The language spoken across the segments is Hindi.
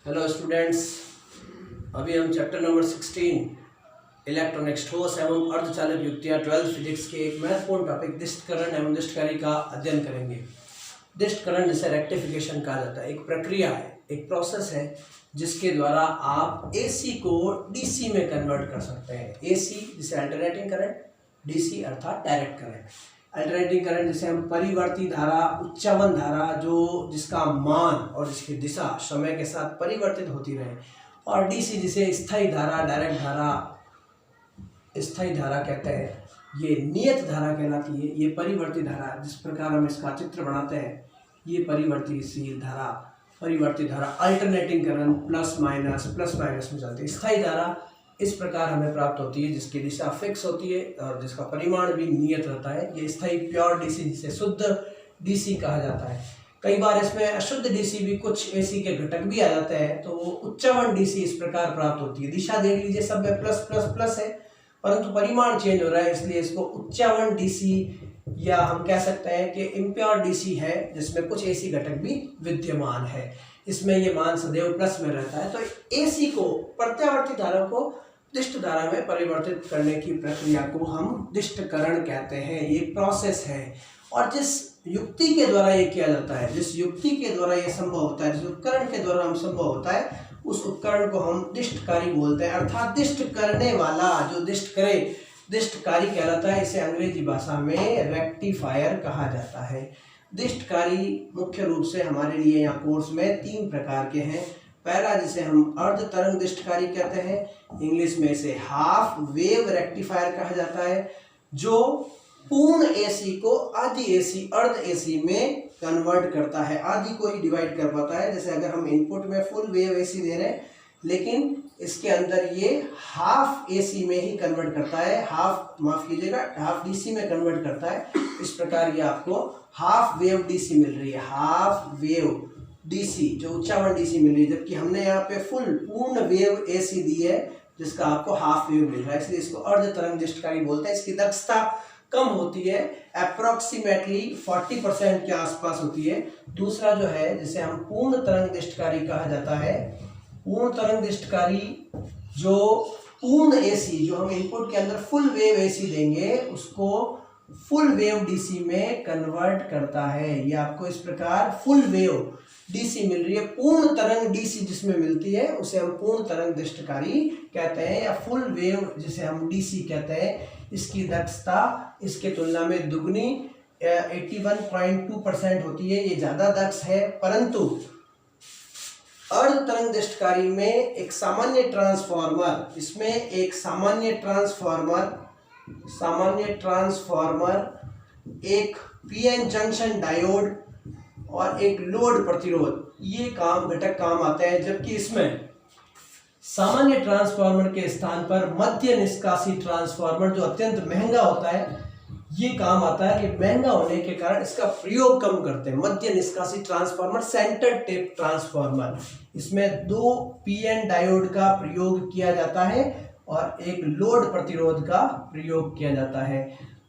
हेलो स्टूडेंट्स, अभी हम चैप्टर नंबर 16 इलेक्ट्रॉनिक्स ठोस एवं अर्धचालित युक्तियाँ 12th फिजिक्स के एक महत्वपूर्ण टॉपिक दिष्टकरण एवं दिष्टकारी का अध्ययन करेंगे। दिष्टकरण जिसे रेक्टिफिकेशन कहा जाता है, एक प्रक्रिया है, एक प्रोसेस है जिसके द्वारा आप AC को DC में कन्वर्ट कर सकते हैं। AC जिसे अल्टरनेटिंग करंट, DC अर्थात डायरेक्ट करंट। अल्टरनेटिंग करंट जिसे हम परिवर्ती धारा, उच्चावन धारा जो जिसका मान और जिसकी दिशा समय के साथ परिवर्तित होती रहे, और DC जिसे स्थायी धारा, डायरेक्ट धारा, स्थायी धारा कहते हैं। ये नियत धारा कहलाती है। ये परिवर्ती धारा, जिस प्रकार हम इसका चित्र बनाते हैं, ये परिवर्तीशील धारा, परिवर्ती धारा अल्टरनेटिंग करंट प्लस माइनस में चलती है। स्थायी धारा इस प्रकार हमें प्राप्त होती है जिसकी दिशा फिक्स होती है और जिसका परिमाण भी नियत रहता है। ये स्थायी प्योर DC जिसे शुद्ध DC कहा जाता है। कई बार इसमें अशुद्ध DC भी, कुछ AC के घटक भी आ जाते हैं, तो उच्चावन DC इस प्रकार प्राप्त होती है। दिशा देख लीजिए, सब में प्लस प्लस प्लस है, परंतु परिमाण चेंज हो रहा है, इसलिए इसको उच्चावन DC या हम कह सकते हैं कि इम्प्योर DC है, जिसमें कुछ AC घटक भी विद्यमान है। इसमें ये मान सदैव प्लस में रहता है। तो AC को, प्रत्यावर्ती धारा को दिष्ट धारा में परिवर्तित करने की प्रक्रिया को हम दिष्टकरण कहते हैं। ये प्रोसेस है, और जिस युक्ति के द्वारा ये किया जाता है, जिस युक्ति के द्वारा ये संभव होता है, जिस उपकरण के द्वारा हम संभव होता है, उस उपकरण को हम दिष्टकारी बोलते हैं। अर्थात दिष्ट करने वाला, जो दिष्ट करे, दिष्टकारी कहलाता है। इसे अंग्रेजी भाषा में रेक्टिफायर कहा जाता है। दिष्टकारी मुख्य रूप से हमारे लिए यहाँ कोर्स में 3 प्रकार के हैं। पहला जिसे हम अर्ध तरंग दिष्टकारी कहते हैं, इंग्लिश में इसे हाफ वेव रेक्टिफायर कहा जाता है, जो पूर्ण AC को आधी AC, अर्ध AC में कन्वर्ट करता है। आधी को ही डिवाइड कर पाता है। जैसे अगर हम इनपुट में फुल वेव AC दे रहे हैं, लेकिन इसके अंदर ये हाफ AC में ही कन्वर्ट करता है, हाफ, माफ कीजिएगा, हाफ DC में कन्वर्ट करता है। इस प्रकार ये आपको हाफ वेव DC मिल रही है, हाफ वेव DC, जो उच्चावन DC मिल रही है, जबकि हमने यहाँ पे फुल पूर्ण वेव AC दी है, जिसका आपको हाफ वेव मिल रहा है, इसलिए इसको अर्ध तरंग दिष्टकारी बोलते हैं। इसकी दक्षता कम होती है, अप्रोक्सीमेटली 40% के आसपास होती है। दूसरा जो है, जिसे हम पूर्ण तरंग दिष्टकारी कहा जाता है, पूर्ण तरंग दिष्टकारी जो पूर्ण AC, जो हम इनपुट के अंदर फुल वेव AC देंगे, उसको फुल वेव DC में कन्वर्ट करता है। ये आपको इस प्रकार फुल वेव DC मिल रही है। पूर्ण तरंग DC जिसमें मिलती है, उसे हम पूर्ण तरंग दिष्टकारी कहते हैं, या फुल वेव जिसे हम DC कहते हैं। इसकी दक्षता इसके तुलना में दुगनी 81.2% होती है। ये ज़्यादा दक्ष है, परंतु अर्ध तरंग दिष्टकारी में एक सामान्य ट्रांसफार्मर, इसमें एक सामान्य ट्रांसफार्मर, एक PN जंक्शन डायोड और एक लोड प्रतिरोध, ये घटक काम आते हैं। जबकि इसमें सामान्य ट्रांसफार्मर के स्थान पर मध्य निष्कासी ट्रांसफार्मर, जो अत्यंत महंगा होता है, ये काम आता है। कि महंगा होने के कारण इसका प्रयोग कम करते हैं। मध्य निष्कासी ट्रांसफार्मर, सेंटर टेप ट्रांसफार्मर, इसमें 2 PN डायोड का प्रयोग किया जाता है और एक लोड प्रतिरोध का प्रयोग किया जाता है।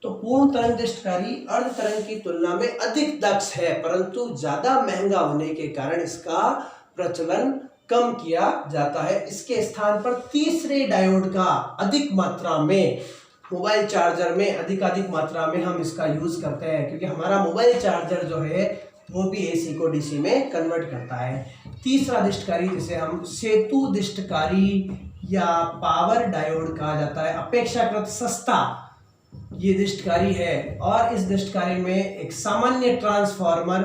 तो पूर्ण तरंग दिष्टकारी अर्ध तरंग की तुलना में अधिक दक्ष है, परंतु ज्यादा महंगा होने के कारण इसका प्रचलन कम किया जाता है। इसके स्थान पर तीसरे डायोड का अधिक मात्रा में, मोबाइल चार्जर में अधिक मात्रा में हम इसका यूज करते हैं, क्योंकि हमारा मोबाइल चार्जर जो है वो भी AC को DC में कन्वर्ट करता है। तीसरा दिष्टकारी जिसे हम सेतु दिष्टकारी या पावर डायोड कहा जाता है, अपेक्षाकृत सस्ता ये दिष्टकारी है। और इस दिष्टकारी में एक सामान्य ट्रांसफार्मर,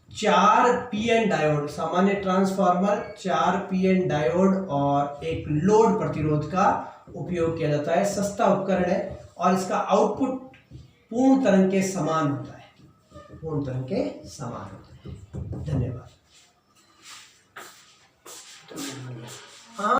4 PN डायोड, सामान्य ट्रांसफार्मर, 4 PN डायोड और एक लोड प्रतिरोध का उपयोग किया जाता है। सस्ता उपकरण है और इसका आउटपुट पूर्ण तरंग के समान होता है, पूर्ण तरंग के समान होता है। धन्यवाद।